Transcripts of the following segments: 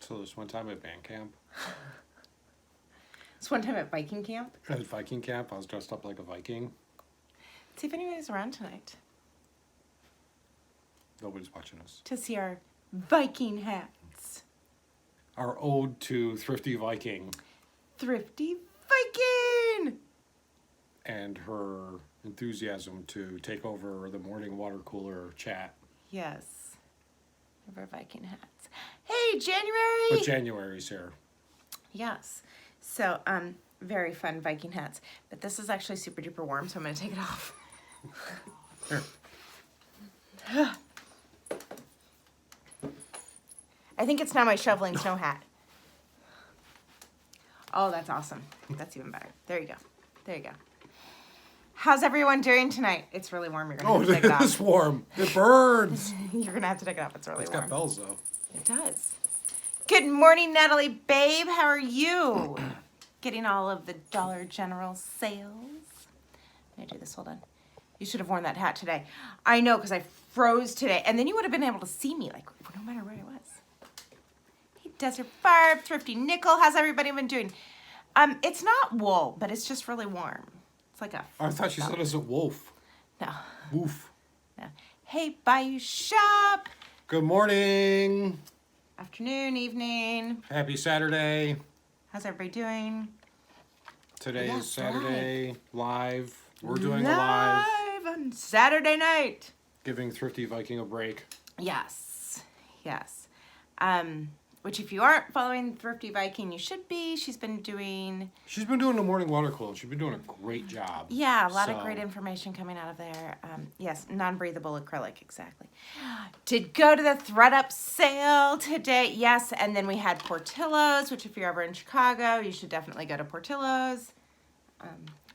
So this one time at band camp. This one time at Viking camp. At Viking camp, I was dressed up like a Viking. Let's see if anybody's around tonight Nobody's watching us. to see our Viking hats. Our ode to Thrifty Viking. Thrifty Viking! And her enthusiasm to take over the morning water cooler chat. Yes. Of our Viking hats. Hey, January! But January's here. Yes. So, very fun Viking hats. But this is actually super duper warm, so I'm going to take it off. Here. I think it's now my shoveling snow hat. Oh, that's awesome. That's even better. There you go. There you go. How's everyone doing tonight? It's really warm. You're going to have to take it off. It's warm. It burns. You're going to have to take it off. It's really It's warm. got bells, though. It does. Good morning, Natalie babe. How are you? Getting all of the Dollar General sales. I'm going to do this. Hold on. You should have worn that hat today. I know, because I froze today. And then you would have been able to see me, like, no matter where I was. Hey, Desert Barb, Thrifty Nickel. How's everybody been doing? It's not wool, but it's just really warm. It's like a... I thought she said it was a wolf. No. Woof. No. Hey, Bayou Shop. Good morning. Afternoon, evening. Happy Saturday. How's everybody doing? Today Yeah, is Saturday. Live. We're doing a live. On Saturday night. Giving Thrifty Viking a break. Yes. Yes. Which if you aren't following Thrifty Viking, you should be. She's been doing... She's been doing the morning water cooler. She's been doing a great job. Yeah, a lot of great information coming out of there. Yes, non-breathable acrylic, exactly. Did go to the ThredUp sale today. Yes, and then we had Portillo's, which if you're ever in Chicago, you should definitely go to Portillo's.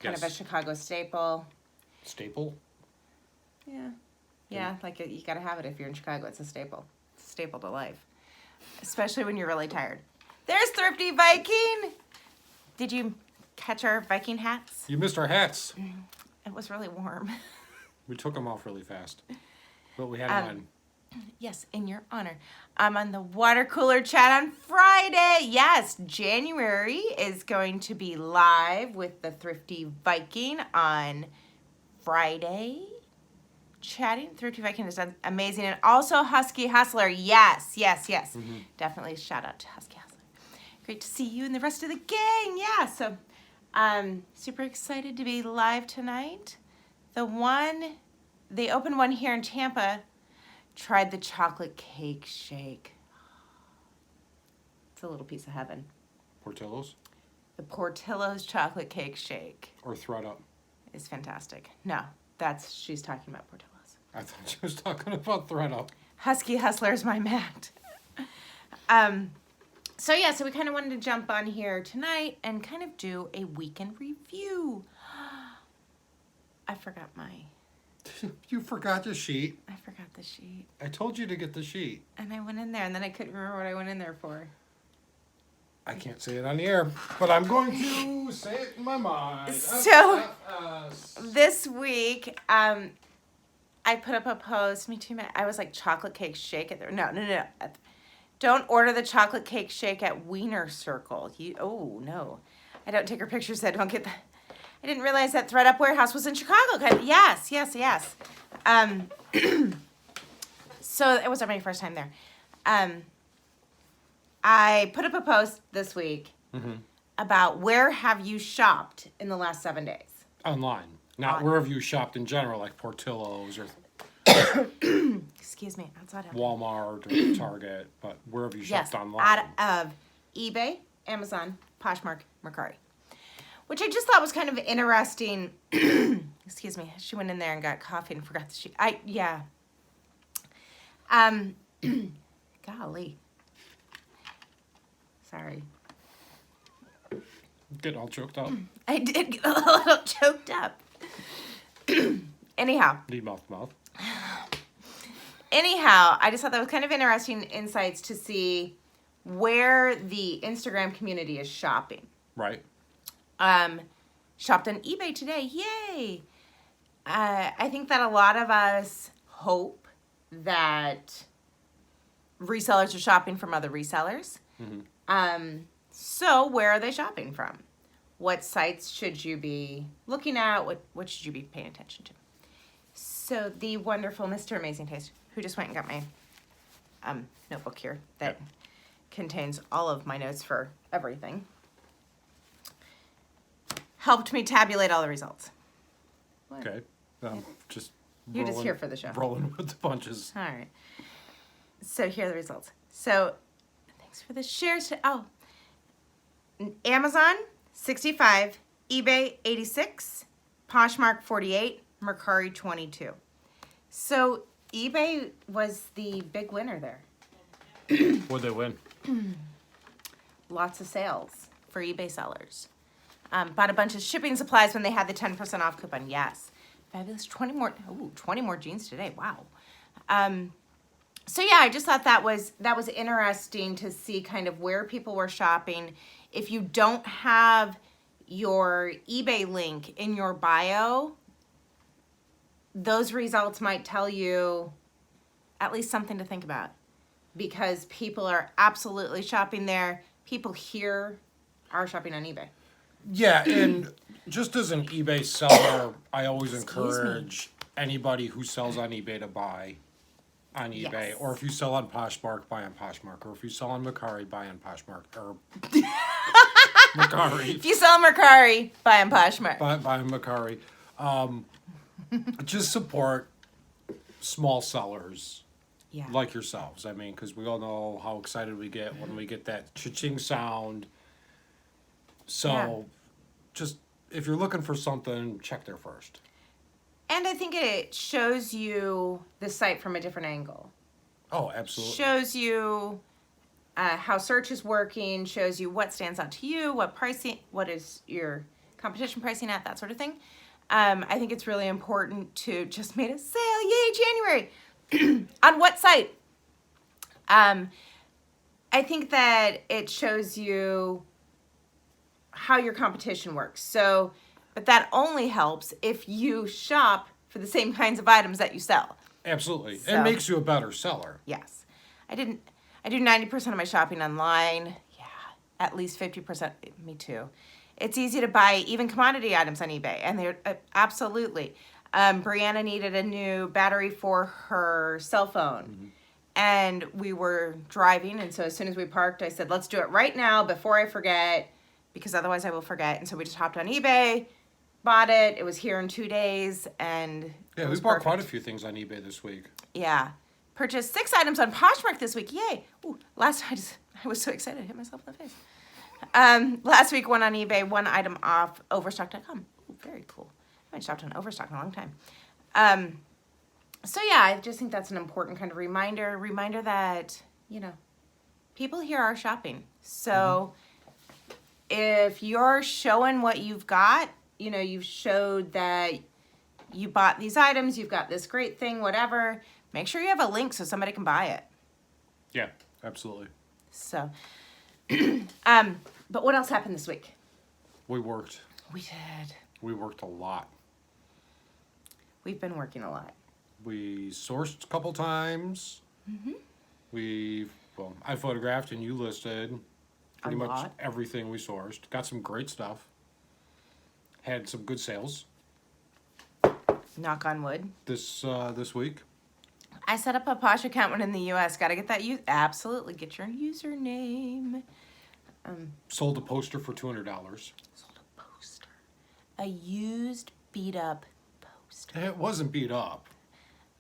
Kind of a Chicago staple. Staple? Yeah. Yeah, like you got to have it if you're in Chicago. It's a staple. It's a staple to life. Especially when you're really tired. There's Thrifty Viking. Did you catch our Viking hats? You missed our hats. It was really warm. We took them off really fast. But we had them on. Yes, in your honor. I'm on the water cooler chat on Friday. Yes, January is going to be live with the Thrifty Viking on Friday. Chatting. Thrifty Viking has done amazing. And also Husky Hustler. Yes, yes, yes. Mm-hmm. Definitely shout out to Husky Hustler. Great to see you and the rest of the gang. Yeah, so I'm super excited to be live tonight. The open one here in Tampa tried the chocolate cake shake. It's a little piece of heaven. Portillo's? The Portillo's chocolate cake shake. Or ThredUp? Is fantastic. No, she's talking about Portillo's. I thought she was talking about ThredUp. Husky Hustler is my Matt. So we kind of wanted to jump on here tonight and kind of do a weekend review. I forgot You forgot your sheet. I forgot the sheet. I told you to get the sheet. And I went in there and then I couldn't remember what I went in there for. I can't say it on the air, but I'm going to say it in my mind. So, this week, I put up a post, me too, Matt. I was like, chocolate cake shake at the, no. Don't order the chocolate cake shake at Wiener Circle. Oh, no. I don't take her pictures, so I don't get that. I didn't realize that ThredUp warehouse was in Chicago. Yes. So, it wasn't my first time there. I put up a post this week about where have you shopped in the last 7 days. Online. Not where have you shopped in general, like Portillo's or excuse me, outside of Walmart or Target, but where have you shopped online? Out of eBay, Amazon, Poshmark, Mercari. Which I just thought was kind of interesting. Excuse me. She went in there and got coffee and forgot the sheet. Golly. Sorry. Get all choked up. I did get a little choked up. Anyhow. Need mouth. Anyhow, I just thought that was kind of interesting insights to see where the Instagram community is shopping. Right. Shopped on eBay today. Yay! I think that a lot of us hope that resellers are shopping from other resellers. So where are they shopping from? What sites should you be looking at? What should you be paying attention to? So the wonderful Mr. Amazing Taste, who just went and got my notebook here that contains all of my notes for everything, helped me tabulate all the results. What? Okay. Just You're just here for the show. Rolling with the punches. All right. So here are the results. So thanks for the shares. Oh, Amazon 65, eBay 86, Poshmark 48, Mercari 22. So eBay was the big winner there. What'd they win? Lots of sales for eBay sellers. Bought a bunch of shipping supplies when they had the 10% off coupon. Yes. Fabulous. 20 more jeans today. Wow. So yeah, I just thought that was interesting to see kind of where people were shopping. If you don't have your eBay link in your bio, those results might tell you at least something to think about, because people are absolutely shopping there. People here are shopping on eBay. Yeah, and just as an eBay seller, I always Excuse encourage anybody who sells on eBay to buy on eBay. Yes. Or if you sell on Poshmark, buy on Poshmark. Or if you sell on Mercari, buy on Poshmark. Or Mercari. If you sell Mercari, buy on Poshmark. Buy on Mercari. Just support small sellers Yeah. like yourselves. I mean, because we all know how excited we get when we get that cha-ching sound. So, Yeah. just if you're looking for something, check there first. And I think it shows you the site from a different angle. Oh, absolutely. Shows you how search is working, shows you what stands out to you, what is your competition pricing at, that sort of thing. I think it's really important to just made a sale, yay, January. On what site? I think that it shows you how your competition works. So, but that only helps if you shop for the same kinds of items that you sell. Absolutely. So- It makes you a better seller. Yes. I do 90% of my shopping online. Yeah. At least 50%. Me too. It's easy to buy even commodity items on eBay. And they're absolutely. Brianna needed a new battery for her cell phone. And we were driving. And so as soon as we parked, I said, let's do it right now before I forget, because otherwise I will forget. And so we just hopped on eBay, bought it. It was here in 2 days. And Yeah, it we was bought perfect. quite a few things on eBay this week. Yeah. Purchased 6 items on Poshmark this week. Yay. Ooh, I was so excited. I hit myself in the face. Last week, one on eBay, 1 item off Overstock.com. Ooh, very cool. I haven't shopped on Overstock in a long time. So yeah, I just think that's an important kind of reminder that, people here are shopping. So if you're showing what you've got, you've showed that you bought these items, you've got this great thing, whatever, make sure you have a link so somebody can buy it. Yeah, absolutely. So, but what else happened this week? We worked. We did. We worked a lot. We've been working a lot. We sourced a couple times. I photographed and you listed pretty much lot. everything we sourced. Got some great stuff. Had some good sales Knock on wood. this week. I set up a Posh account when in the U.S. Got to get that absolutely get your username. Sold a poster for $200. Sold a poster. A used, beat up poster. It wasn't beat up.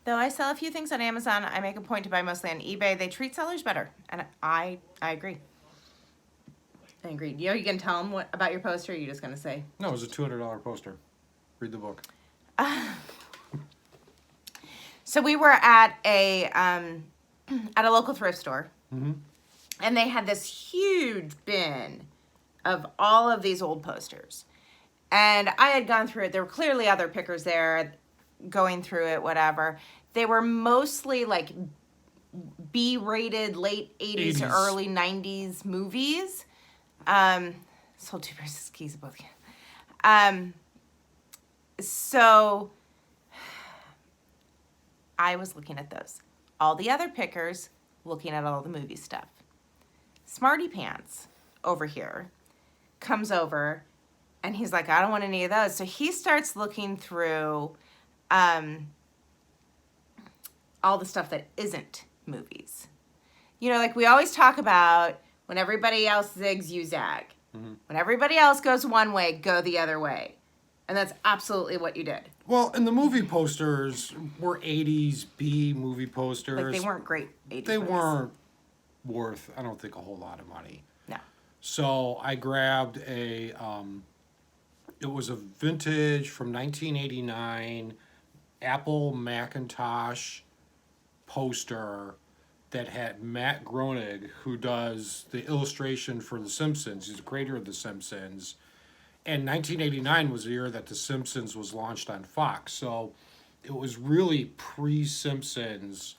Though I sell a few things on Amazon, I make a point to buy mostly on eBay. They treat sellers better, and I agree. I agree. You can tell them what about your poster. Or are you just gonna say? No, it was a $200 poster. Read the book. So we were at a local thrift store, and they had this huge bin of all of these old posters. And I had gone through it. There were clearly other pickers there going through it, whatever. They were mostly like B-rated late 80s to 80s. early 90s movies. Sold 2 pairs of skis at both. So I was looking at those. All the other pickers looking at all the movie stuff. Smarty Pants over here comes over and he's like, I don't want any of those. So he starts looking through all the stuff that isn't movies. You know, like we always talk about when everybody else zigs, you zag. Mm-hmm. When everybody else goes one way, go the other way. And that's absolutely what you did. Well, and the movie posters were 80s B movie posters. Like they weren't great 80s They movies. weren't worth, I don't think, a whole lot of money. No. So I grabbed it was a vintage from 1989 Apple Macintosh poster that had Matt Groening, who does the illustration for The Simpsons. He's the creator of The Simpsons. And 1989 was the year that The Simpsons was launched on Fox. So it was really pre-Simpsons.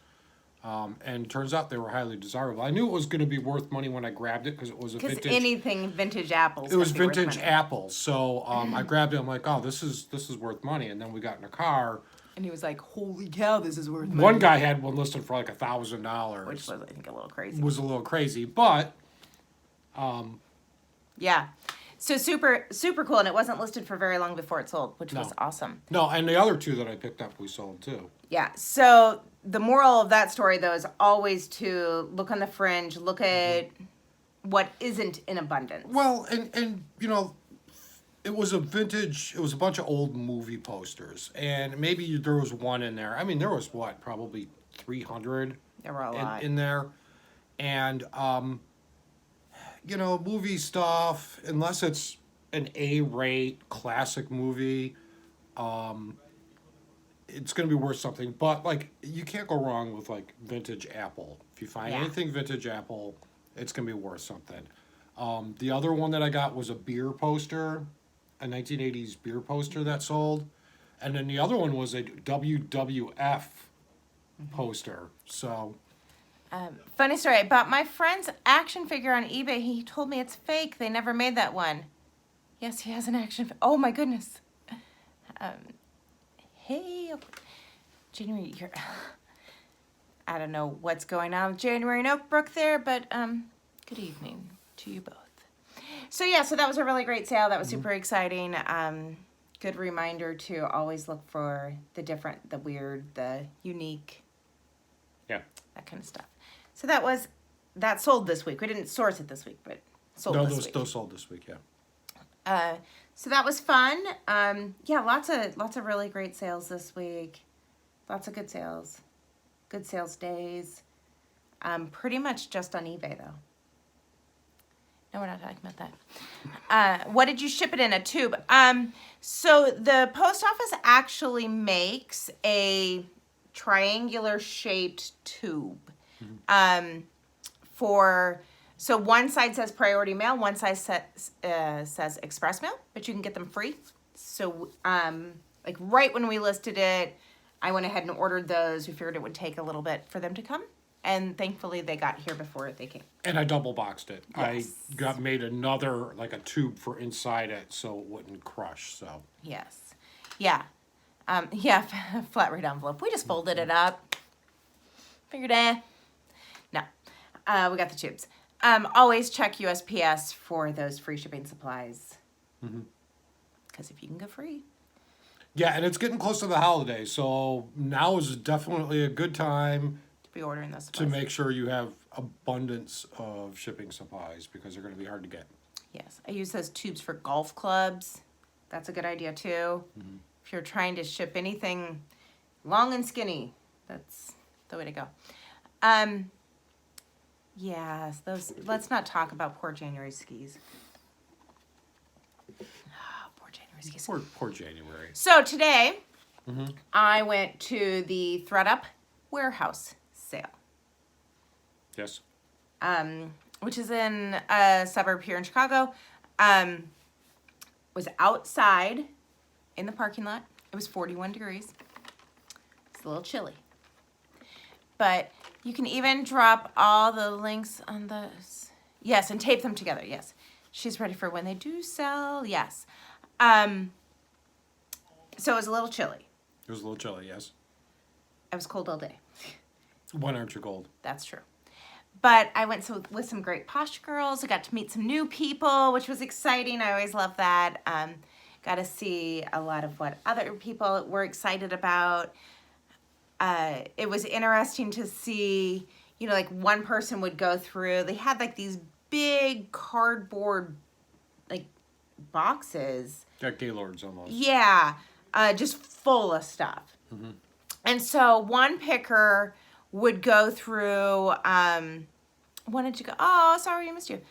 And turns out they were highly desirable. I knew it was going to be worth money when I grabbed it because it was a Because vintage. anything vintage apples. It was gonna be worth vintage money. apples. So I grabbed it. I'm like, oh, this is worth money. And then we got in a car. And he was like, holy cow, this is worth money. One guy had one listed for like $1,000. Which was, I think, a little crazy. Was a little crazy, but Yeah. So super, super cool. And it wasn't listed for very long before it sold, which was No. awesome. no. And the other two that I picked up, we sold too. Yeah. So the moral of that story, though, is always to look on the fringe, look at what isn't in abundance. Well, and you know, it was a vintage. It was a bunch of old movie posters, and maybe there was one in there. I mean, there was probably 300 There were a lot. in there, and you know, movie stuff, unless it's an A-rate classic movie, it's going to be worth something. But like, you can't go wrong with like vintage Apple. If you find Yeah. anything vintage Apple, it's going to be worth something. The other one that I got was a beer poster, a 1980s beer poster that sold, and then the other one was a WWF poster. So. Funny story. I bought my friend's action figure on eBay. He told me it's fake. They never made that one. Yes, he has an action oh, my goodness. Hey, January, you're... I don't know what's going on with January and Oakbrook there, but good evening to you both. So, yeah, so that was a really great sale. That was super exciting. Good reminder to always look for the different, the weird, the unique. Yeah. That kind of stuff. So that sold this week. We didn't source it this week, but sold No, this week. those sold this week, yeah. So that was fun. Yeah, lots of really great sales this week. Lots of good sales. Good sales days. Pretty much just on eBay though. No, we're not talking about that. What did you ship it in? A tube. So the post office actually makes a triangular shaped tube. So one side says priority mail, one side says express mail, but you can get them free. So like right when we listed it, I went ahead and ordered those. We figured it would take a little bit for them to come, and thankfully they got here before they came. And I double boxed it. Yes. I made another, like a tube for inside it so it wouldn't crush, so. Yes. Yeah. Yeah, flat rate envelope. We just folded it up. Figured, no. We got the tubes. Always check USPS for those free shipping supplies. Because if you can go free. Yeah, and it's getting close to the holidays, so now is definitely a good time To be ordering those to supplies. make sure you have abundance of shipping supplies because they're going to be hard to get. Yes. I use those tubes for golf clubs. That's a good idea too. If you're trying to ship anything long and skinny, that's the way to go. Yes, let's not talk about poor January skis. Oh, poor January skis. Poor January. So today, I went to the ThreadUp warehouse sale, Yes. which is in a suburb here in Chicago. Was outside in the parking lot. It was 41 degrees. It's a little chilly. But you can even drop all the links on those. Yes, and tape them together. Yes. She's ready for when they do sell. Yes. So it was a little chilly. It was a little chilly, yes. It was cold all day. When aren't you cold? That's true. But I went with some great Posh girls. I got to meet some new people, which was exciting. I always love that. Got to see a lot of what other people were excited about. It was interesting to see, you know, like one person would go through, they had like these big cardboard like boxes. Got Gaylords almost. Yeah, just full of stuff. Mm-hmm. And so one picker would go through, wanted to go, oh, sorry, I missed you.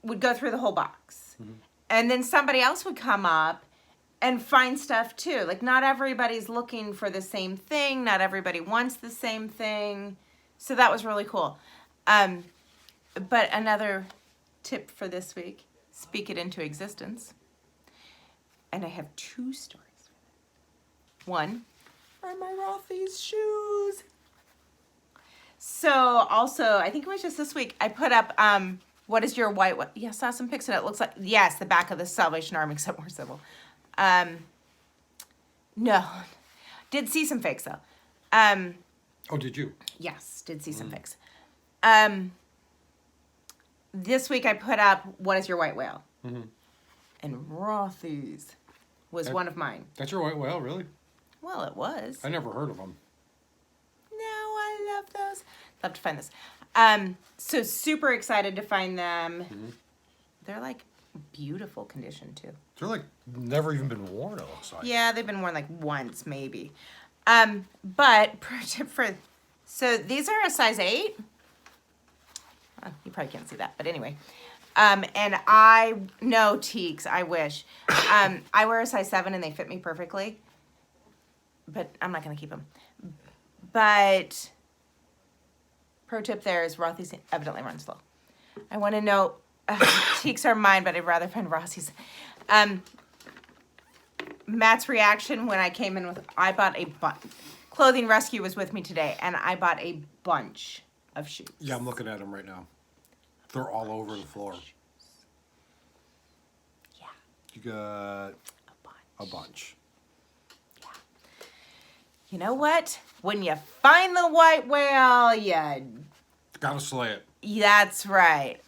Would go through the whole box. Mm-hmm. And then somebody else would come up and find stuff too. Like not everybody's looking for the same thing. Not everybody wants the same thing. So that was really cool. But another tip for this week, speak it into existence. And I have 2 stories for that. One are my Rothy's shoes. So also, I think it was just this week, I put up, what is your white, yeah, I saw some pics and it looks like, yes, the back of the Salvation Army, except more civil. No, did see some fakes though. Oh, did you? Yes, did see some fakes. This week I put up, what is your white whale? Mm-hmm. And Rothy's was one of mine. That's your white whale, really? Well, it was. I never heard of them. No, I love those. Love to find this. So super excited to find them. Mm-hmm. They're like beautiful condition too. They're like never even been worn, it looks like. Yeah, they've been worn like once maybe. But so these are a size 8. You probably can't see that, but anyway. And no teaks, I wish. I wear a size 7 and they fit me perfectly. But I'm not going to keep them. But pro tip there is Rothy's evidently run slow. I want to know, teaks are mine, but I'd rather find Rothy's. Matt's reaction when I came in with, I bought a bunch. Clothing Rescue was with me today, and I bought a bunch of shoes. Yeah, I'm looking at them right now. They're all over the floor. Yeah. You got a bunch. Yeah. You know what? When you find the white whale, you gotta slay it. That's right.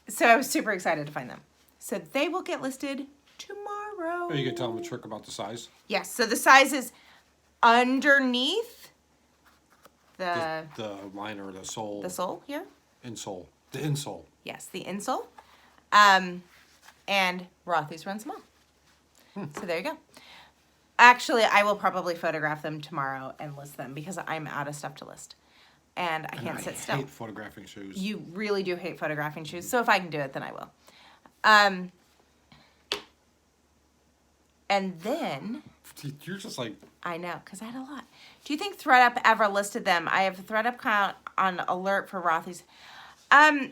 So I was super excited to find them. So they will get listed tomorrow. Oh, you can tell them a trick about the size? Yes. So the size is underneath the liner, the sole. The sole here? Insole. The insole. Yes, the insole. And Rothy's run small. So there you go. Actually, I will probably photograph them tomorrow and list them because I'm out of stuff to list. And I can't sit still. I hate photographing shoes. You really do hate photographing shoes. So if I can do it, then I will. And then... You're just like... I know, because I had a lot. Do you think ThreadUp ever listed them? I have ThreadUp count on alert for Rothy's.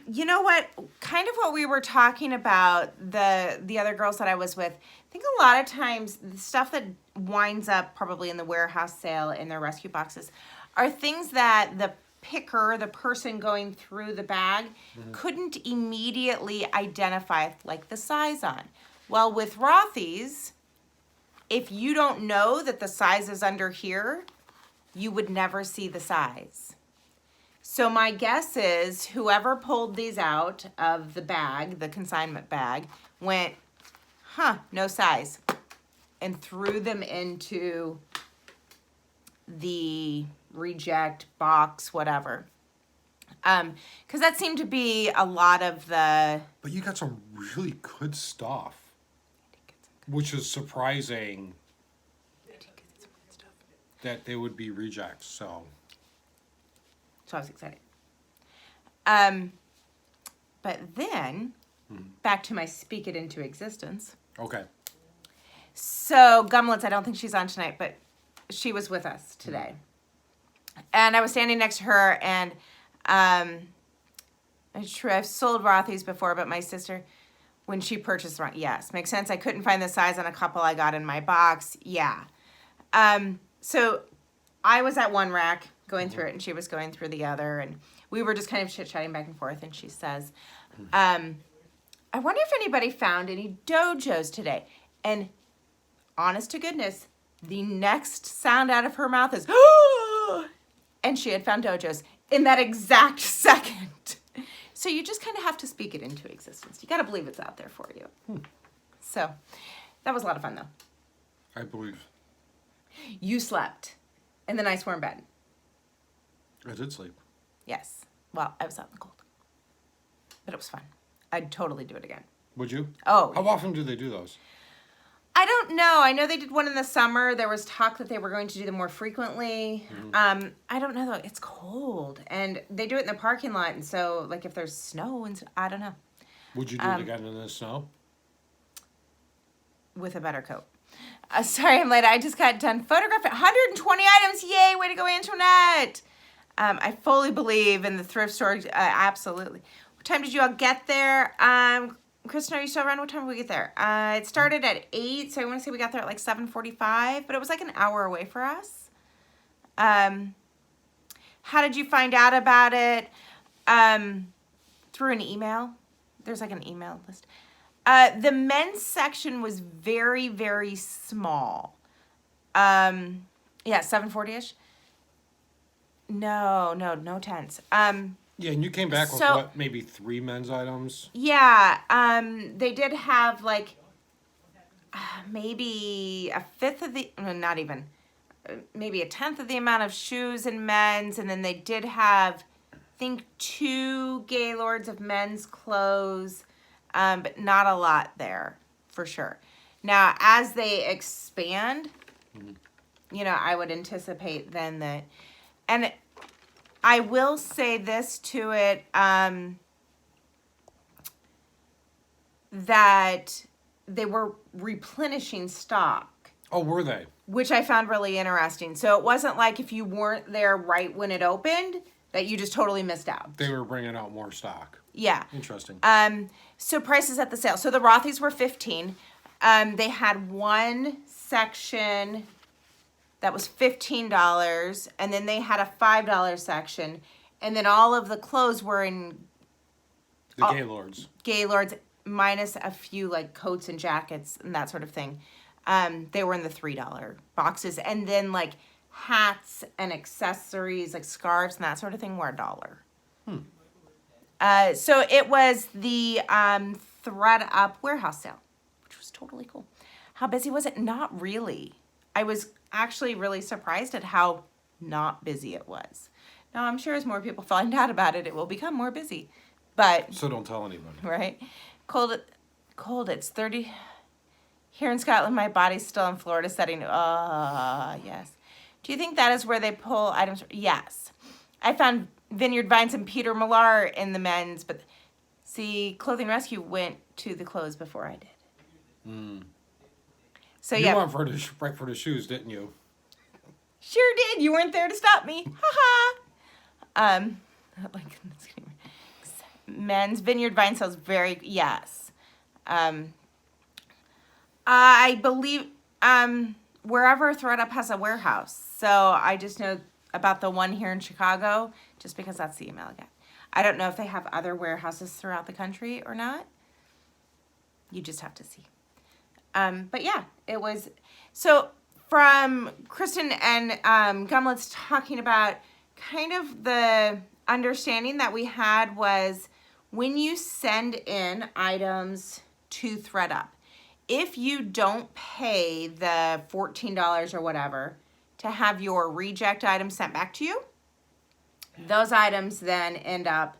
You know what? Kind of what we were talking about, the other girls that I was with, I think a lot of times the stuff that winds up probably in the warehouse sale in their rescue boxes are things that the picker, the person going through the bag, couldn't immediately identify like the size on. Well, with Rothy's, if you don't know that the size is under here, you would never see the size. So my guess is whoever pulled these out of the bag, the consignment bag, went, no size, and threw them into the reject box, whatever. Because that seemed to be a lot of the... But you got some really good stuff. Which is surprising that they would be rejects, so I was excited. But then, back to my speak it into existence. Okay. So, Gumlets, I don't think she's on tonight, but she was with us today. And I was standing next to her, and it's true, I've sold Rothy's before, but my sister... When she purchased, yes, makes sense. I couldn't find the size on a couple I got in my box. Yeah. So I was at one rack going through it, and she was going through the other, and we were just kind of chit-chatting back and forth, and she says, I wonder if anybody found any dojos today. And honest to goodness, the next sound out of her mouth is, and she had found dojos. in that exact second. So you just kind of have to speak it into existence. You got to believe it's out there for you. So that was a lot of fun, though. I believe. You slept in the nice warm bed. I did sleep. Yes. Well, I was out in the cold. But it was fun. I'd totally do it again. Would you? Oh. How often do they do those? I don't know. I know they did one in the summer. There was talk that they were going to do them more frequently. I don't know, though. It's cold. And they do it in the parking lot. And so, like, if there's snow, and I don't know. Would you do it again in the snow? With a better coat. Sorry, I'm late. I just got done photographing 120 items. Yay, way to go, Antoinette. I fully believe in the thrift store. Absolutely. What time did you all get there? Kristen, are you still around? What time did we get there? It started at 8, so I want to say we got there at like 7:45, but it was like an hour away for us. How did you find out about it? Through an email. There's like an email list. The men's section was very, very small. Yeah, 740-ish. No tents. Yeah, and you came back with what, maybe 3 men's items? Yeah, they did have like maybe a fifth of the, not even, maybe a tenth of the amount of shoes in men's, and then they did have, I think, 2 Gaylords of men's clothes, but not a lot there, for sure. Now, as they expand, you know, I would anticipate then that, and I will say this to it, that they were replenishing stock. Oh, were they? Which I found really interesting. So it wasn't like if you weren't there right when it opened, that you just totally missed out. They were bringing out more stock. Yeah. Interesting. So prices at the sale. So the Rothy's were $15. They had one section that was $15, and then they had a $5 section, and then all of the clothes were in the Gaylords. Gaylords, minus a few like coats and jackets and that sort of thing. They were in the $3 boxes, and then like hats and accessories, like scarves and that sort of thing, were $1. So it was the Thread Up warehouse sale, which was totally cool. How busy was it? Not really. I was actually really surprised at how not busy it was. Now, I'm sure as more people find out about it, it will become more busy. But so don't tell anybody. Right? Cold, it's 30. Here in Scotland, my body's still in Florida setting. Yes. Do you think that is where they pull items? Yes. I found Vineyard Vines and Peter Millar in the men's, but see, Clothing Rescue went to the clothes before I did. So you yeah. went right for the shoes, didn't you? Sure did. You weren't there to stop me. Ha like men's Vineyard Vine sells yes. I believe wherever ThreadUp has a warehouse. So I just know about the one here in Chicago just because that's the email I got. I don't know if they have other warehouses throughout the country or not. You just have to see. But yeah, it was, so from Kristen and Gumlet's talking about kind of the understanding that we had was when you send in items to ThreadUp, if you don't pay the $14 or whatever to have your reject items sent back to you, those items then end up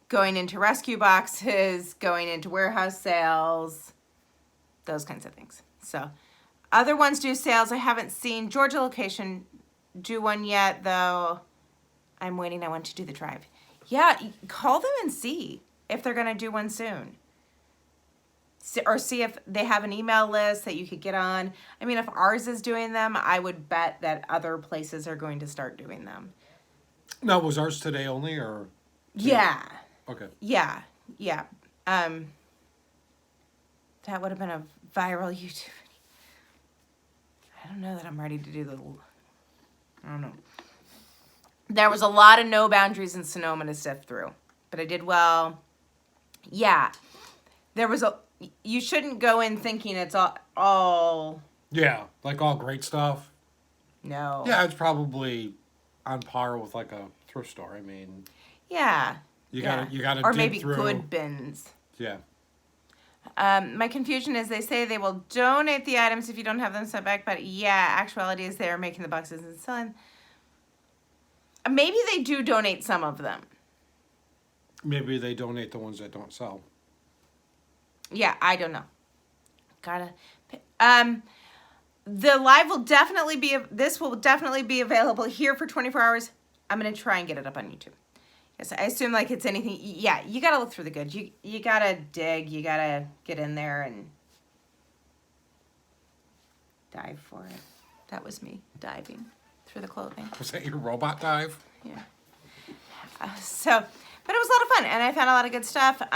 going into rescue boxes, going into warehouse sales, those kinds of things. So other ones do sales. I haven't seen Georgia location do one yet, though. I'm waiting. I want to do the drive. Yeah, call them and see if they're going to do one soon. Or see if they have an email list that you could get on. I mean, if ours is doing them, I would bet that other places are going to start doing them. Now, was ours today only, or? Yeah. Okay. Yeah. That would have been a viral YouTube video. I don't know that I'm ready to do I don't know. There was a lot of no boundaries in Sonoma to sift through, but I did well. Yeah. There was you shouldn't go in thinking it's all. Yeah, like all great stuff. No. Yeah, it's probably on par with like a thrift store. I mean, Yeah. you yeah. gotta Or dig maybe through. good bins. Yeah. My confusion is they say they will donate the items if you don't have them sent back, but yeah, actuality is they're making the boxes and selling. Maybe they do donate some of them. Maybe they donate the ones that don't sell. Yeah, I don't know. The live will definitely be, this will definitely be available here for 24 hours. I'm going to try and get it up on YouTube. Yes, I assume like it's anything. Yeah, you got to look through the goods. You got to dig. You got to get in there and dive for it. That was me diving through the clothing. Was that your robot dive? Yeah. But it was a lot of fun, and I found a lot of good stuff. What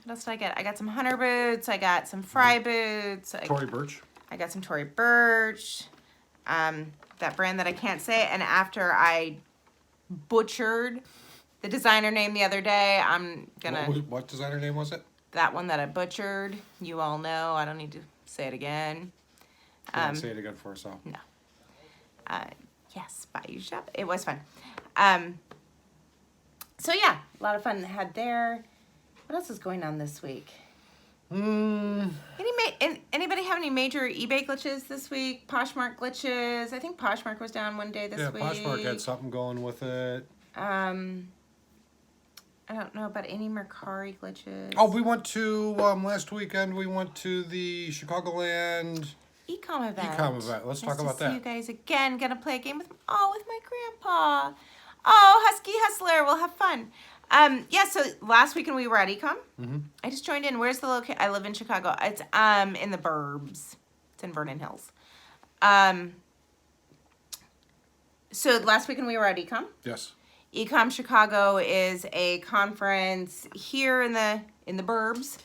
else did I get? I got some Hunter boots. I got some Fry boots. Tory Burch. I got some Tory Burch. That brand that I can't say. And after I butchered the designer name the other day, I'm gonna. What designer name was it? That one that I butchered. You all know. I don't need to say it again. Say it again for us all. No. Yes, Bayou Shop. It was fun. So yeah, a lot of fun had there. What else is going on this week? Anybody have any major eBay glitches this week? Poshmark glitches? I think Poshmark was down one day this week. Yeah, Poshmark had something going with it. I don't know about any Mercari glitches. Oh, we went to last weekend. We went to the Chicagoland Ecom event. Let's talk about that. See you guys again. Gonna play a game with my grandpa. Oh, Husky Hustler. We'll have fun. Yeah, so last weekend we were at Ecom. Mm-hmm. I just joined in. Where's the location? I live in Chicago. It's in the burbs. It's in Vernon Hills. So last weekend we were at Ecom. Yes. Ecom Chicago is a conference here in the burbs.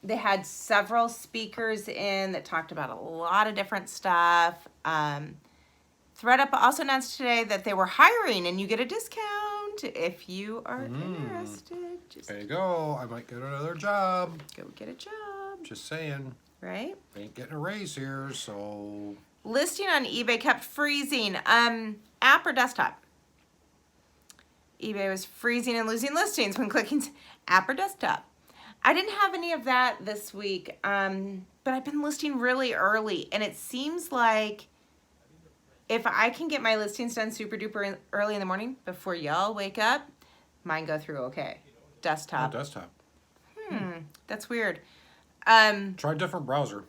They had several speakers in that talked about a lot of different stuff. ThreadUp also announced today that they were hiring and you get a discount if you are interested. There you go. I might get another job. Go get a job. Just saying. Right? Ain't getting a raise here, so. Listing on eBay kept freezing. App or desktop? eBay was freezing and losing listings when clicking app or desktop. I didn't have any of that this week, but I've been listing really early, and it seems like if I can get my listings done super duper early in the morning before y'all wake up, mine go through okay. Desktop. Oh, desktop. That's weird. Try a different browser.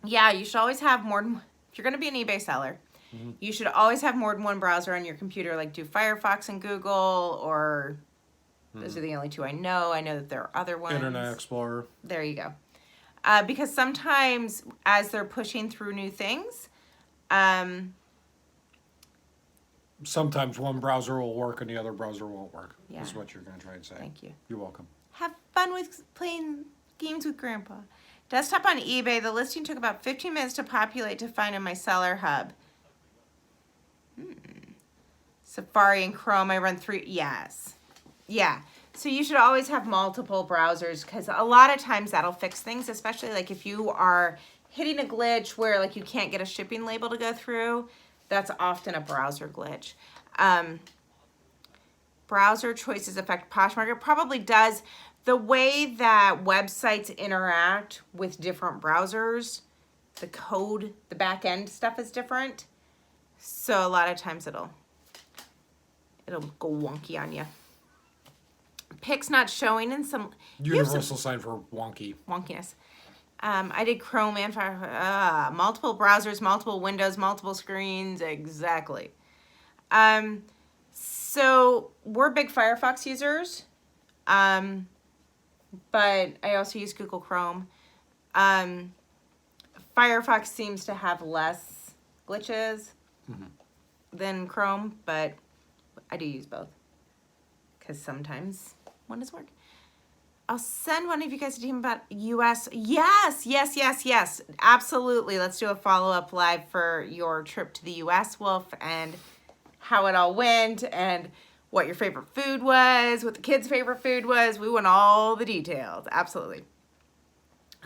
Yeah, you should always have more than, if you're going to be an eBay seller, you should always have more than one browser on your computer, like do Firefox and Google, or those are the only two I know. I know that there are other ones. Internet Explorer. There you go. Because sometimes as they're pushing through new things, sometimes one browser will work and the other browser won't work. Yeah. Is what you're going to try and say. Thank you. You're welcome. Have fun with playing games with Grandpa. Desktop on eBay, the listing took about 15 minutes to populate to find in my seller hub. Safari and Chrome, I run through. Yes. Yeah. So you should always have multiple browsers because a lot of times that'll fix things, especially like if you are hitting a glitch where like you can't get a shipping label to go through. That's often a browser glitch. Browser choices affect Poshmark. It probably does. The way that websites interact with different browsers, the code, the back end stuff is different. So a lot of times it'll go wonky on you. Pics not showing in some Universal sign for wonky. wonkiness. I did Chrome and Firefox. Multiple browsers, multiple windows, multiple screens. Exactly. So we're big Firefox users. But I also use Google Chrome. Firefox seems to have less glitches than Chrome, but I do use both because sometimes one doesn't work. I'll send one of you guys a team about US. Yes. Absolutely. Let's do a follow-up live for your trip to the US, Wolf, and how it all went and what your favorite food was, what the kids' favorite food was. We want all the details. Absolutely.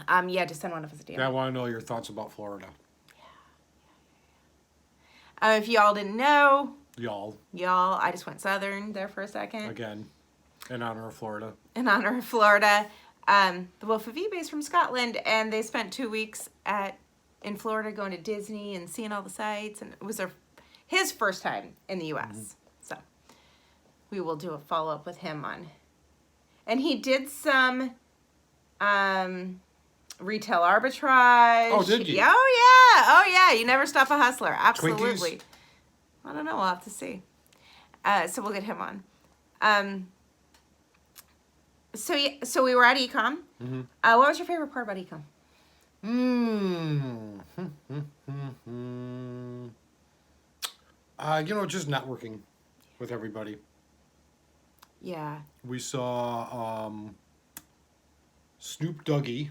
Yeah, just send one of us a DM. Yeah, I want to know your thoughts about Florida. If y'all didn't know, Y'all, Y'all. I just went southern there for a second. again, in honor of Florida. In honor of Florida. The Wolf of eBay is from Scotland, and they spent 2 weeks in Florida going to Disney and seeing all the sights, and it was his first time in the U.S. So we will do a follow-up with him on. And he did some retail arbitrage. Oh, did you? Oh, yeah. You never stop a hustler. Absolutely. Twinkies? I don't know. We'll have to see. So we'll get him on. So we were at Ecom. What was your favorite part about Ecom? Just networking with everybody. Yeah. We saw Snoop Dougie.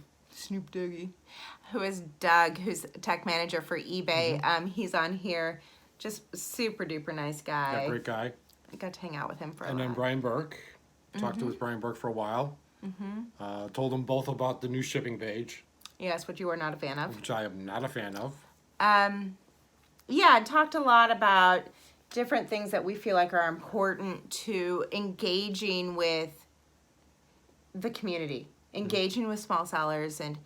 Who is Doug, who's tech manager for eBay. He's on here. Just super duper nice guy. Yeah, great guy. I got to hang out with him for a And while. then Brian Burke. Talked with Brian Burke for a while. Told them both about the new shipping page, Yes, which you are not a fan of. which I am not a fan of. Yeah, talked a lot about different things that we feel like are important to engaging with the community, engaging with small sellers, and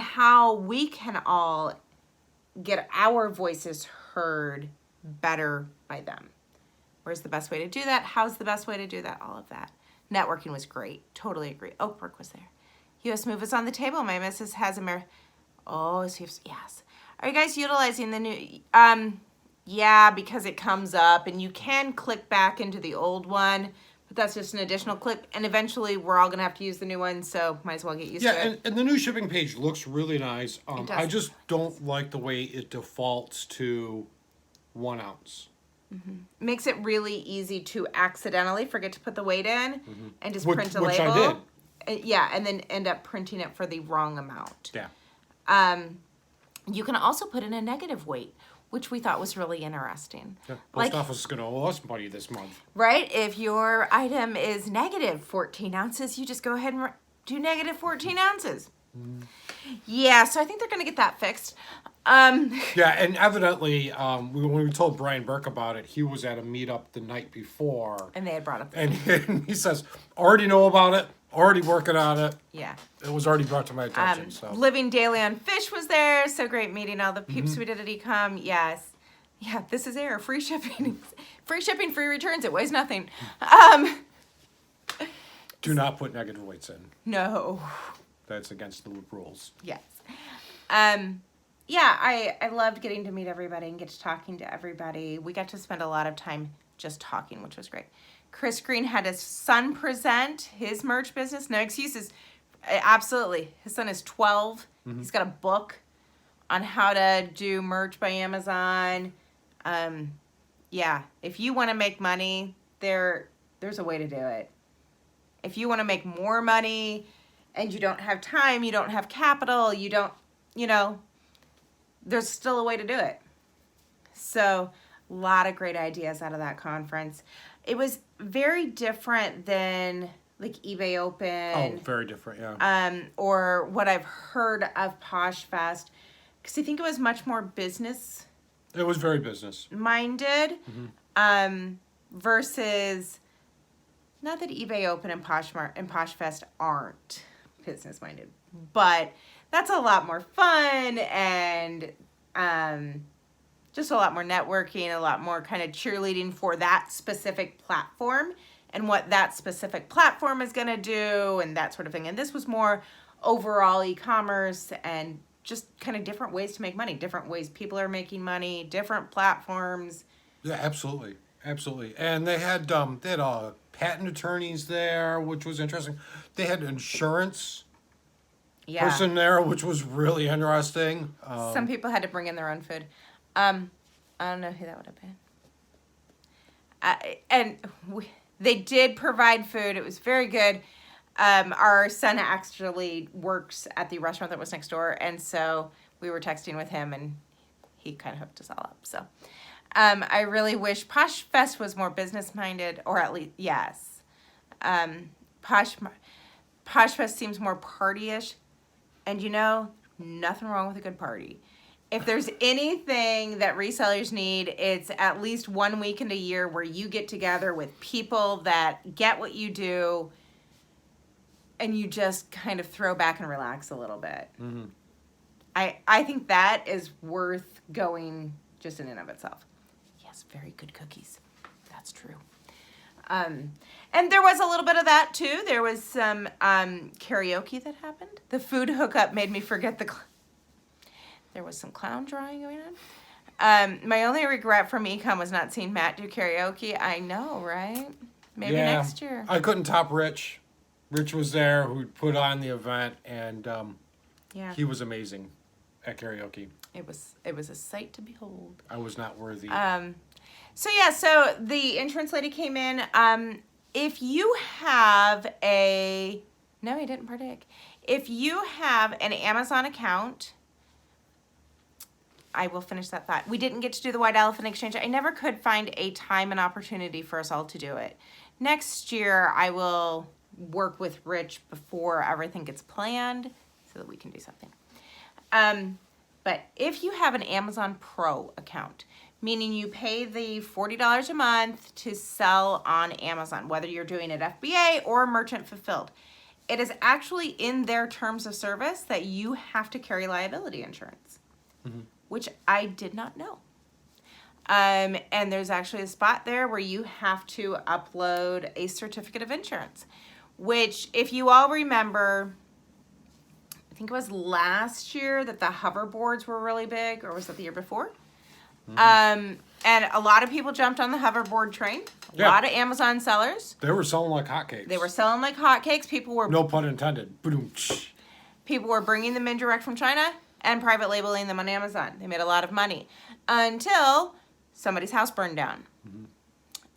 how we can all get our voices heard better by them. Where's the best way to do that? How's the best way to do that? All of that. Networking was great. Totally agree. Oakbrook was there. U.S. Move is on the table. My missus has yes. Are you guys utilizing the new? Yeah, because it comes up and you can click back into the old one, but that's just an additional click. And eventually we're all going to have to use the new one, so might as well get used to it. And the new shipping page looks really nice. It does. I just don't like the way it defaults to 1 ounce. Makes it really easy to accidentally forget to put the weight in and just print a which label. I did. Yeah, and then end up printing it for the wrong amount. Yeah. You can also put in a negative weight, which we thought was really interesting. Yeah. Post office is going to owe us money this month. Right? If your item is negative 14 ounces, you just go ahead and do negative 14 ounces. Yeah, so I think they're going to get that fixed. Yeah, and evidently, when we told Brian Burke about it, he was at a meetup the night before. And they had brought up the And he says, already know about it, already working on it. Yeah. It was already brought to my attention. So Living Daily on Fish was there. So great meeting all the peeps we did at Ecom. Yes. Yeah, this is air. Free shipping. Free shipping, free returns. It weighs nothing. do not put negative weights in. No. That's against the rules. Yes. Yeah, I loved getting to meet everybody and get to talking to everybody. We got to spend a lot of time just talking, which was great. Chris Green had his son present his merch business. No excuses. Absolutely. His son is 12. He's got a book on how to do merch by Amazon. Yeah, if you want to make money, there's a way to do it. If you want to make more money and you don't have time, you don't have capital, you don't, there's still a way to do it. So a lot of great ideas out of that conference. It was very different than like eBay Open. Oh, very different, yeah. Or what I've heard of PoshFest, because I think it was much more business It was very business. minded, versus, not that eBay Open and Poshmark and PoshFest aren't business minded, but that's a lot more fun and just a lot more networking, a lot more kind of cheerleading for that specific platform and what that specific platform is going to do and that sort of thing. And this was more overall e-commerce and just kind of different ways to make money, different ways people are making money, different platforms. Yeah, absolutely. Absolutely. And they had patent attorneys there, which was interesting. They had insurance person there, which was really interesting. Some people had to bring in their own food. I don't know who that would have been. They did provide food. It was very good. Our son actually works at the restaurant that was next door, and so we were texting with him, and he kind of hooked us all up. So I really wish PoshFest was more business-minded, or at least, yes. PoshFest seems more party-ish, and nothing wrong with a good party. if there's anything that resellers need, it's at least 1 weekend a year where you get together with people that get what you do and you just kind of throw back and relax a little bit. Mm-hmm. I think that is worth going just in and of itself. Yes, very good cookies. That's true. And there was a little bit of that too. There was some karaoke that happened. The food hookup made me forget there was some clown drawing going on. My only regret from Ecom was not seeing Matt do karaoke. I know, right? Maybe next year. I couldn't top Rich. Rich was there, who put on the event, and he was amazing at karaoke. It was a sight to behold. I was not worthy. So the insurance lady came in. If you have no, he didn't partake. If you have an Amazon account, I will finish that thought. We didn't get to do the White Elephant Exchange. I never could find a time and opportunity for us all to do it. Next year, I will work with Rich before everything gets planned so that we can do something. But if you have an Amazon Pro account, meaning you pay the $40 a month to sell on Amazon, whether you're doing it FBA or merchant fulfilled, it is actually in their terms of service that you have to carry liability insurance, which I did not know. And there's actually a spot there where you have to upload a certificate of insurance, which, if you all remember, I think it was last year that the hoverboards were really big, or was that the year before? And a lot of people jumped on the hoverboard train. A lot of Amazon sellers. They were selling like hotcakes. They were selling like hotcakes. People were... No pun intended. People were bringing them in direct from China and private labeling them on Amazon. They made a lot of money until somebody's house burned down.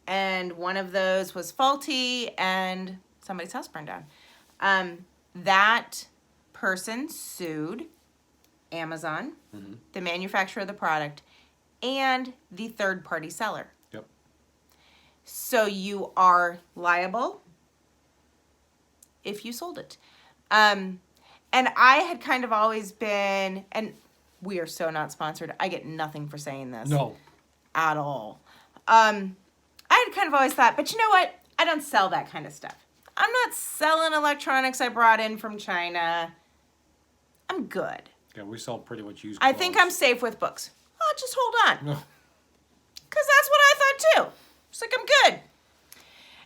And one of those was faulty and somebody's house burned down. That person sued Amazon, the manufacturer of the product, and the third-party seller. Yep. So you are liable if you sold it. And I had kind of always been, and we are so not sponsored. I get nothing for saying this. No. At all. I had kind of always thought, but you know what? I don't sell that kind of stuff. I'm not selling electronics I brought in from China. I'm good. Yeah, we sell pretty much used I clothes. think I'm safe with books. Oh, just hold on. No. Because that's what I thought too. It's like, I'm good.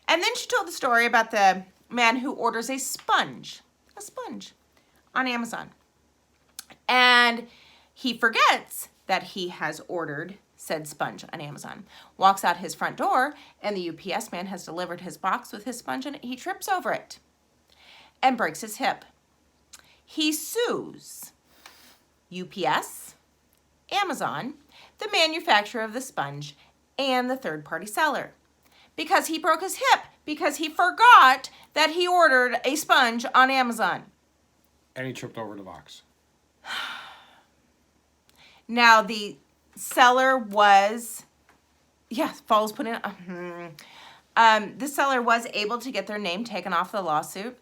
And then she told the story about the man who orders a sponge on Amazon. And he forgets that he has ordered said sponge on Amazon. Walks out his front door, and the UPS man has delivered his box with his sponge in it. He trips over it and breaks his hip. He sues UPS, Amazon, the manufacturer of the sponge, and the third-party seller because he broke his hip because he forgot that he ordered a sponge on Amazon. And he tripped over the box. Now, the seller was, Falls put in, the seller was able to get their name taken off the lawsuit,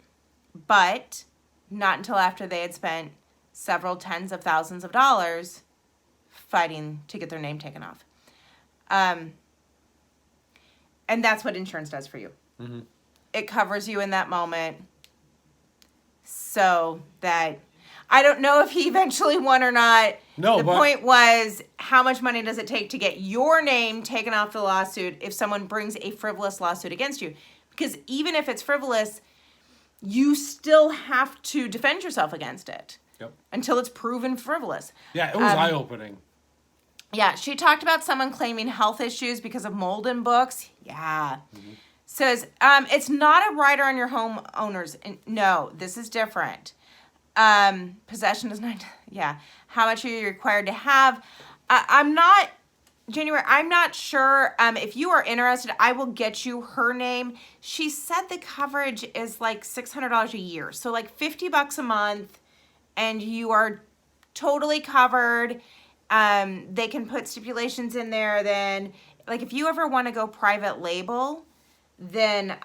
but not until after they had spent several tens of thousands of dollars fighting to get their name taken off. And that's what insurance does for you. It covers you in that moment so that, I don't know if he eventually won or not. No, the point was, how much money does it take to get your name taken off the lawsuit if someone brings a frivolous lawsuit against you? Because even if it's frivolous, you still have to defend yourself against it. Yep. Until it's proven frivolous. Yeah, it was eye-opening. Yeah, she talked about someone claiming health issues because of mold in books. Yeah. Says, it's not a rider on your homeowners. No, this is different. Possession is not, How much are you required to have? I'm not sure. If you are interested, I will get you her name. She said the coverage is like $600 a year. So like $50 a month, and you are totally covered. They can put stipulations in there. Then, like, if you ever want to go private label, then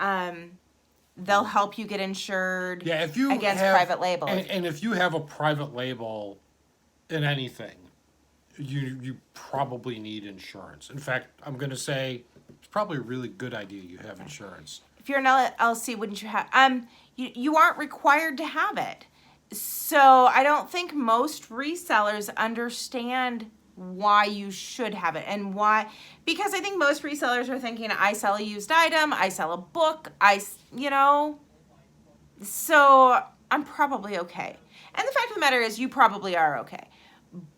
they'll help you get insured if you against have, private label. And if you have a private label in anything, you probably need insurance. In fact, I'm going to say it's probably a really good idea you have insurance. If you're an LLC, wouldn't you have? You aren't required to have it. So I don't think most resellers understand why you should have it and why, because I think most resellers are thinking, I sell a used item, I sell a book, so I'm probably okay. And the fact of the matter is you probably are okay.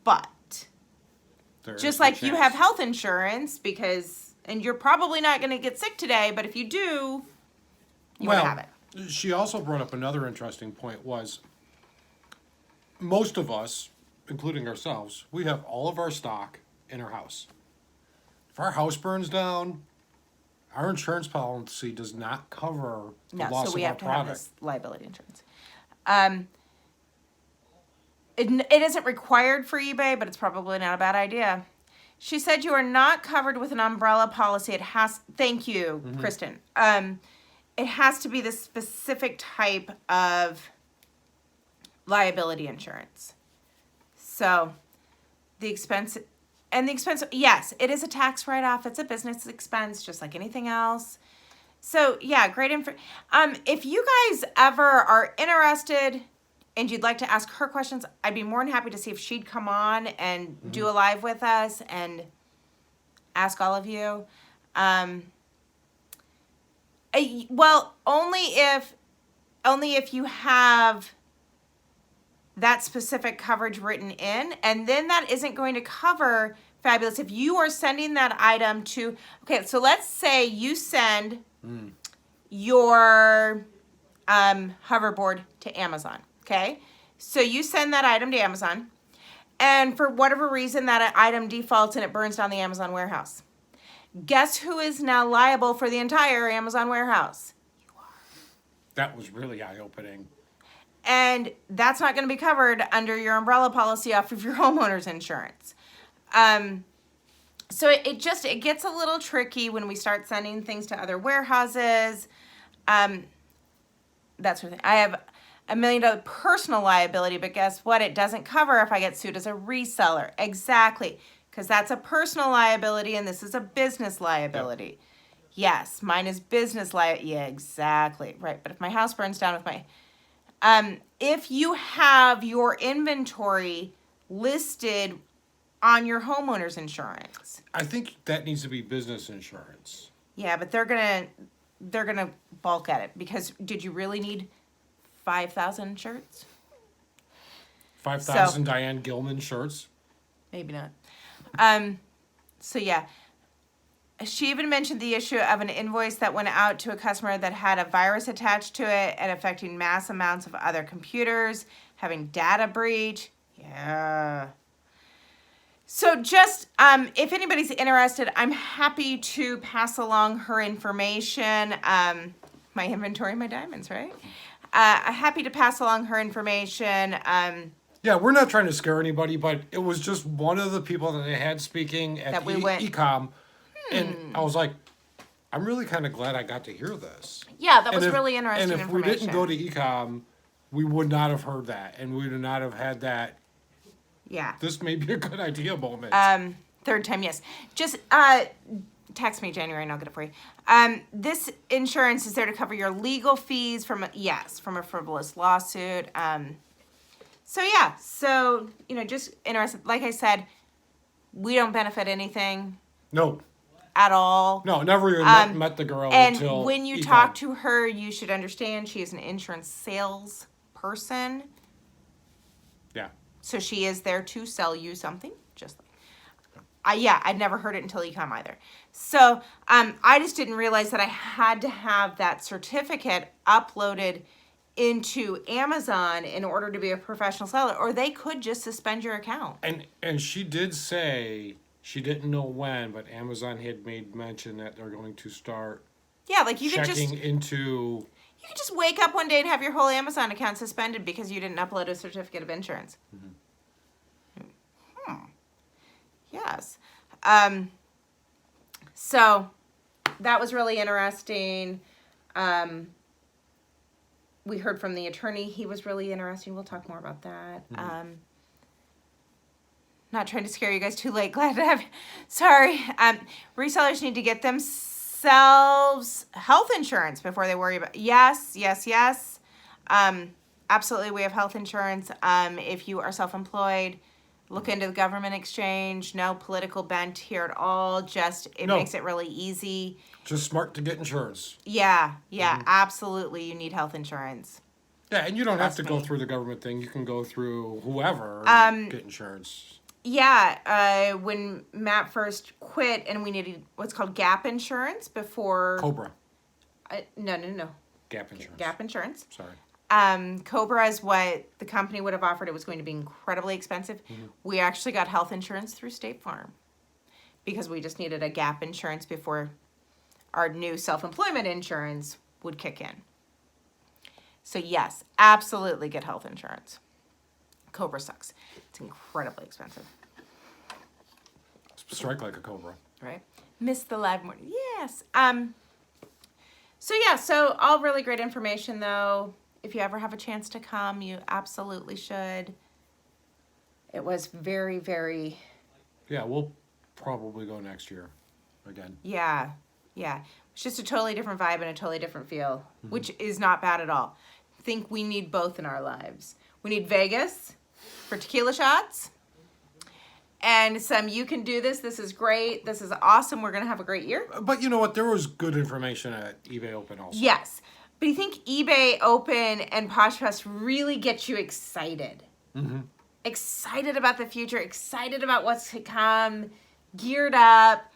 But just like you have health insurance and you're probably not going to get sick today, but if you do, you would have it. She also brought up another interesting point was most of us, including ourselves, we have all of our stock in our house. If our house burns down, our insurance policy does not cover the loss of our product. So we have to have this liability insurance. It isn't required for eBay, but it's probably not a bad idea. She said you are not covered with an umbrella policy. Thank you, Kristen. It has to be the specific type of liability insurance. So the expense, yes, it is a tax write-off. It's a business expense, just like anything else. So yeah, great info. If you guys ever are interested and you'd like to ask her questions, I'd be more than happy to see if she'd come on and do a live with us and ask all of you. Well, only if you have that specific coverage written in, and then that isn't going to cover Fabulous. If you are sending that item to, okay, so let's say you send your hoverboard to Amazon, okay? So you send that item to Amazon, and for whatever reason that item defaults and it burns down the Amazon warehouse. Guess who is now liable for the entire Amazon warehouse? You are. That was really eye-opening. And that's not going to be covered under your umbrella policy off of your homeowner's insurance. So it gets a little tricky when we start sending things to other warehouses. That sort of thing. I have $1 million personal liability, but guess what? It doesn't cover if I get sued as a reseller. Exactly. Because that's a personal liability and this is a business liability. Yep. Yes, mine is business liability. Yeah, exactly. Right. But if my house burns down with my... if you have your inventory listed on your homeowner's insurance. I think that needs to be business insurance. Yeah, but they're gonna balk at it because did you really need 5,000 shirts? 5,000 Diane Gilman shirts? Maybe not. So yeah. She even mentioned the issue of an invoice that went out to a customer that had a virus attached to it and affecting mass amounts of other computers, having data breach. Yeah. So just, if anybody's interested, I'm happy to pass along her information. My inventory, my diamonds, right? I'm happy to pass along her information. Yeah, we're not trying to scare anybody, but it was just one of the people that they had speaking at Ecom. And I was like, I'm really kind of glad I got to hear this. Yeah, that was really interesting information. And if we didn't go to Ecom, we would not have heard that. And we would not have had that. Yeah. This may be a good idea moment. Third time, yes. Just text me January and I'll get it for you. This insurance is there to cover your legal fees from a frivolous lawsuit. So yeah, so, just interested. Like I said, we don't benefit anything. No. At all. No, never even met the girl until... And when you talk to her, you should understand she is an insurance sales person. Yeah. So she is there to sell you something, just like... I'd never heard it until Ecom either. So I just didn't realize that I had to have that certificate uploaded into Amazon in order to be a professional seller, or they could just suspend your account. And she did say... She didn't know when, but Amazon had made mention that they're going to start you checking into... You could just wake up one day and have your whole Amazon account suspended because you didn't upload a certificate of insurance. Yes. So that was really interesting. We heard from the attorney. He was really interesting. We'll talk more about that. Not trying to scare you guys too late. Glad to have. Sorry. Resellers need to get themselves health insurance before they worry about. Yes. Absolutely, we have health insurance. If you are self-employed, look into the government exchange. No political bent here at all. Just it No. makes it really easy. Just smart to get insurance. Yeah. Absolutely, you need health insurance. Yeah, and you don't have to Trust go me. through the government thing. You can go through whoever and get insurance. Yeah, when Matt first quit and we needed what's called gap insurance before. Cobra. No. Gap insurance. Gap insurance. Sorry. Cobra is what the company would have offered. It was going to be incredibly expensive. We actually got health insurance through State Farm because we just needed a gap insurance before our new self-employment insurance would kick in. So yes, absolutely get health insurance. Cobra sucks. It's incredibly expensive. Strike like a cobra. Right? Miss the live morning. Yes. So all really great information though. If you ever have a chance to come, you absolutely should. It was very, very. Yeah, we'll probably go next year again. Yeah. It's just a totally different vibe and a totally different feel, which is not bad at all. I think we need both in our lives. We need Vegas for tequila shots and some you can do this. This is great. This is awesome. We're going to have a great year. But you know what? There was good information at eBay Open also. Yes. But I think eBay Open and Poshfest really get you excited. Excited about the future, excited about what's to come, geared up.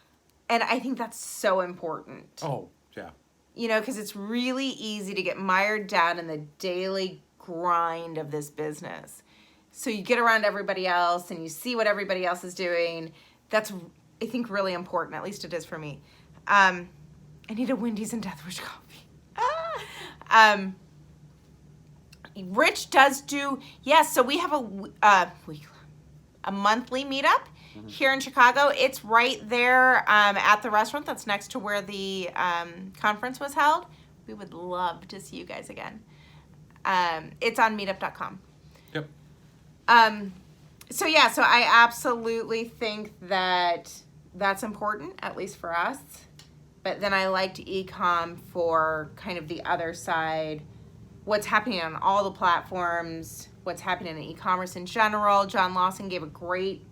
And I think that's so important. Oh, yeah. You know, because it's really easy to get mired down in the daily grind of this business. So you get around everybody else and you see what everybody else is doing. That's, I think, really important. At least it is for me. I need a Wendy's and Deathwish coffee. Rich does do, yes, so we have a monthly meetup here in Chicago. It's right there at the restaurant that's next to where the conference was held. We would love to see you guys again. It's on meetup.com. Yep. So I absolutely think that that's important, at least for us. But then I liked e-com for kind of the other side, what's happening on all the platforms, what's happening in e-commerce in general. John Lawson gave a great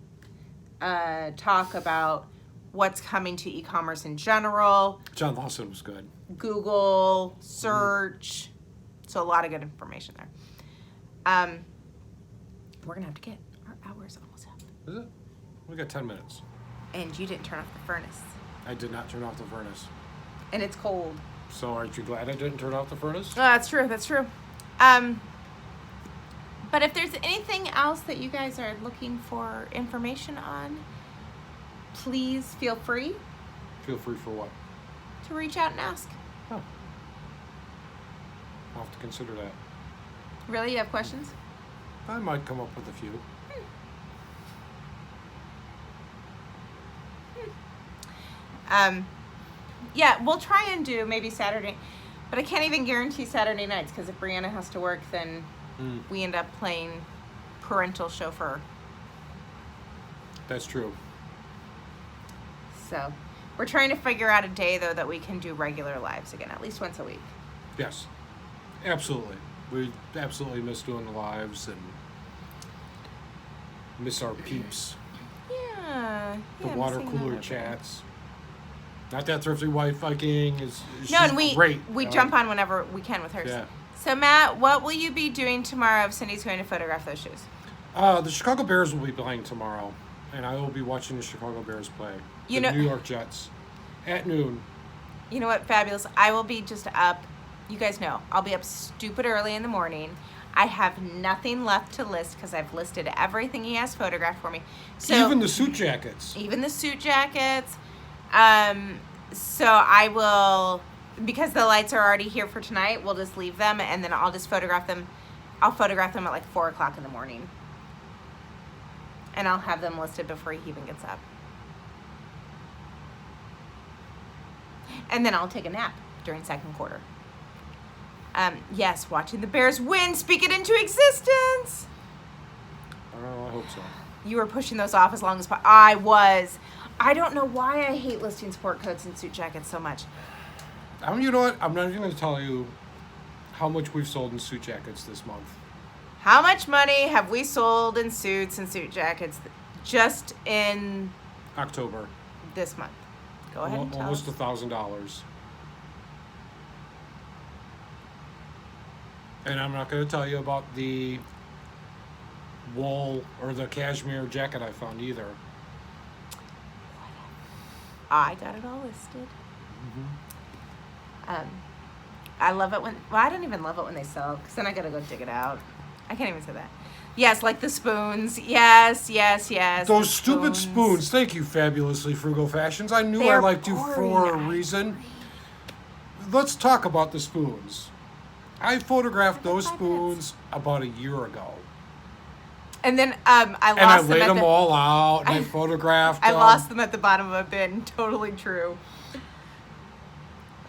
talk about what's coming to e-commerce in general. John Lawson was good. Google, search. So a lot of good information there. We're going to have to get our hours almost up. Is it? We got 10 minutes. And you didn't turn off the furnace. I did not turn off the furnace. And it's cold. So aren't you glad I didn't turn off the furnace? Oh, that's true. But if there's anything else that you guys are looking for information on, please feel free Feel free for what? to reach out and ask. Oh. I'll have to consider that. Really? You have questions? I might come up with a few. Yeah, we'll try and do maybe Saturday, but I can't even guarantee Saturday nights because if Brianna has to work, then we end up playing parental chauffeur. That's true. So we're trying to figure out a day though that we can do regular lives again, at least once a week. Yes. Absolutely. We absolutely miss doing the lives and miss our peeps. Yeah. The I'm water seeing that cooler over there. chats. Not that Thrifty Wife Viking is No, and we great. jump on whenever we can with hers. Yeah. So Matt, what will you be doing tomorrow if Cindy's going to photograph those shoes? The Chicago Bears will be playing tomorrow, and I will be watching the Chicago Bears play. You the know- New York Jets at noon. You know what? Fabulous. I will be just up. You guys know I'll be up stupid early in the morning. I have nothing left to list because I've listed everything he has photographed for me. So Even the suit jackets. even the suit jackets. So I will, because the lights are already here for tonight, we'll just leave them and then I'll just photograph them. I'll photograph them at like 4 o'clock in the morning. And I'll have them listed before he even gets up. And then I'll take a nap during second quarter. Yes, watching the Bears win, speak it into existence. I hope so. you were pushing those off as long as I was. I don't know why I hate listing sport coats and suit jackets so much. You know what? I'm not even going to tell you how much we've sold in suit jackets this month. How much money have we sold in suits and suit jackets just in October. this month? Go ahead and tell Almost us. $1,000. And I'm not going to tell you about the wool or the cashmere jacket I found either. I got it all listed. I love it when, well, I don't even love it when they sell, because then I gotta go dig it out. I can't even say that. Yes, like the spoons. Yes. Those stupid spoons. Thank you, Fabulously Frugal Fashions. I knew I They're liked you for a boring. reason. Let's talk about the spoons. I photographed those 5 minutes. spoons about a year ago. And then And I lost them laid at them the, all out, and I photographed I them. lost them at the bottom of a bin. Totally true.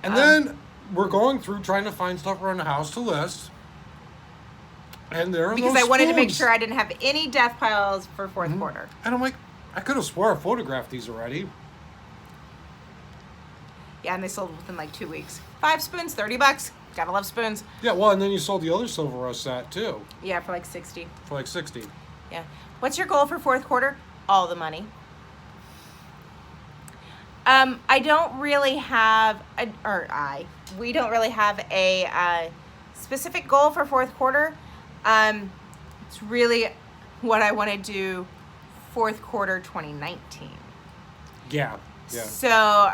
And then we're going through trying to find stuff around the house to list. And there are Because those I wanted to make spoons. sure I didn't have any death piles for fourth quarter. And I'm like, I could have swore I photographed these already. Yeah, and they sold within like 2 weeks. 5 spoons, $30. Gotta love spoons. Yeah, well, and then you sold the other silverware set too Yeah, for like 60. for like 60. Yeah. What's your goal for fourth quarter? All the money. I don't really have, we don't really have a specific goal for fourth quarter. It's really what I want to do fourth quarter 2019. Yeah. So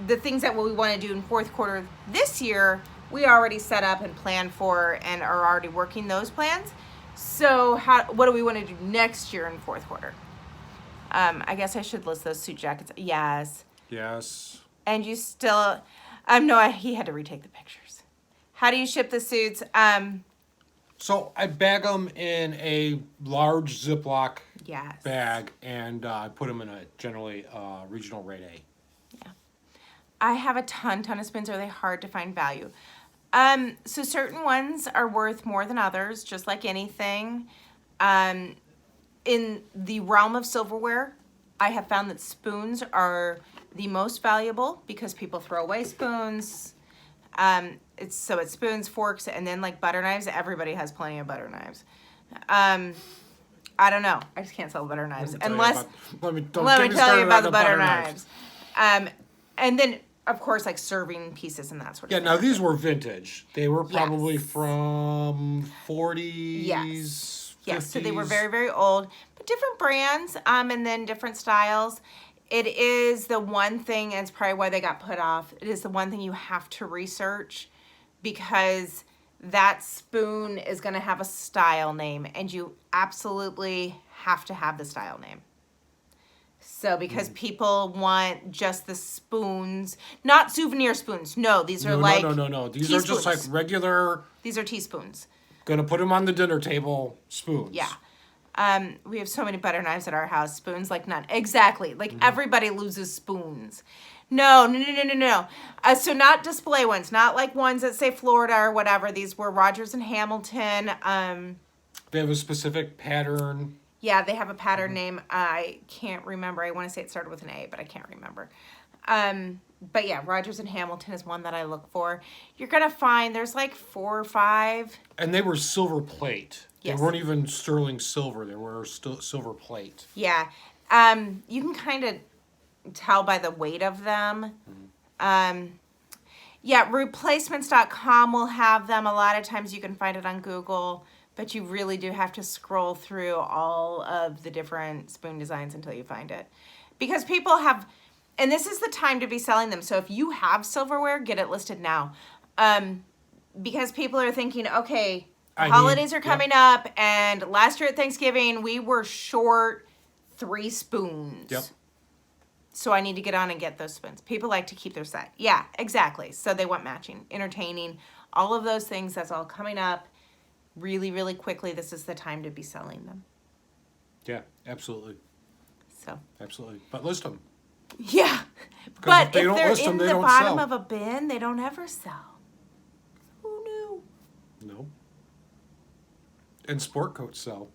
the things that we want to do in fourth quarter this year, we already set up and planned for and are already working those plans. So what do we want to do next year in fourth quarter? I guess I should list those suit jackets. Yes. Yes. And you still, no, he had to retake the pictures. How do you ship the suits? So I bag them in a large Ziploc Yes. bag, and I put them in a generally regional rate A. Yeah. I have a ton of spoons. Are they hard to find value? So certain ones are worth more than others, just like anything. In the realm of silverware, I have found that spoons are the most valuable because people throw away spoons. It's spoons, forks, and then like butter knives. Everybody has plenty of butter knives. I don't know. I just can't sell butter knives unless. Let me Tell you about the butter knives. And then of course like serving pieces and that sort of Yeah, thing. now these were vintage. They were probably Yes. from 40s. Yes, so they were 50s. very, very old, but different brands, and then different styles. It is the one thing, and it's probably why they got put off, it is the one thing you have to research because that spoon is going to have a style name, and you absolutely have to have the style name. So because people want just the spoons, not souvenir spoons. No, these are No. These are just like teaspoons. regular, These are teaspoons. gonna put them on the dinner table spoons. Yeah. We have so many butter knives at our house. Spoons like none. Exactly. Like everybody loses spoons. No. So not display ones, not like ones that say Florida or whatever. These were Rogers and Hamilton. They have a specific pattern. Yeah, they have a pattern name. I can't remember. I want to say it started with an A, but I can't remember. But yeah, Rogers and Hamilton is one that I look for. You're going to find there's like 4 or 5. And they were silver plate. Yes. They weren't even sterling silver. They were still silver plate. Yeah. You can kind of tell by the weight of them. Yeah, replacements.com will have them. A lot of times you can find it on Google, but you really do have to scroll through all of the different spoon designs until you find it. Because people have, and this is the time to be selling them. So if you have silverware, get it listed now. Because people are thinking, okay, holidays are coming up, and last year at Thanksgiving, we were short 3 spoons. Yep. So I need to get on and get those spoons. People like to keep their set. Yeah, exactly. So they want matching, entertaining, all of those things. That's all coming up really, really quickly. This is the time to be selling them. Yeah, absolutely. So. Absolutely. But list them. Yeah. Because But if they if don't they're list them, in they the don't bottom sell. of a bin, they don't ever sell. Who knew? No. And sport coats sell.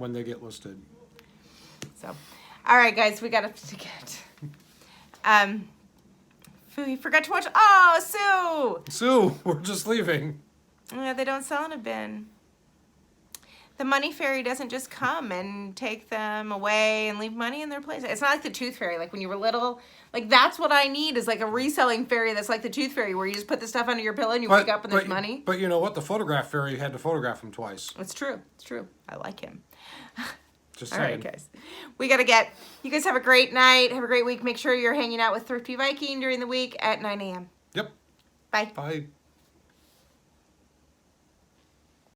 when they get listed. So, all right, guys, we got to get. We forgot to watch. Oh, Sue, we're just leaving. Sue. Yeah, they don't sell in a bin. The money fairy doesn't just come and take them away and leave money in their place. It's not like the tooth fairy, like when you were little. Like, that's what I need, is like a reselling fairy that's like the tooth fairy, where you just put the stuff under your pillow and you wake up and there's money. But you know what? The photograph fairy had to photograph him twice. It's true. It's true. I like him. Just All saying. right, guys. We got to get, you guys have a great night. Have a great week. Make sure you're hanging out with Thrifty Viking during the week at 9 a.m. Yep. Bye. Bye.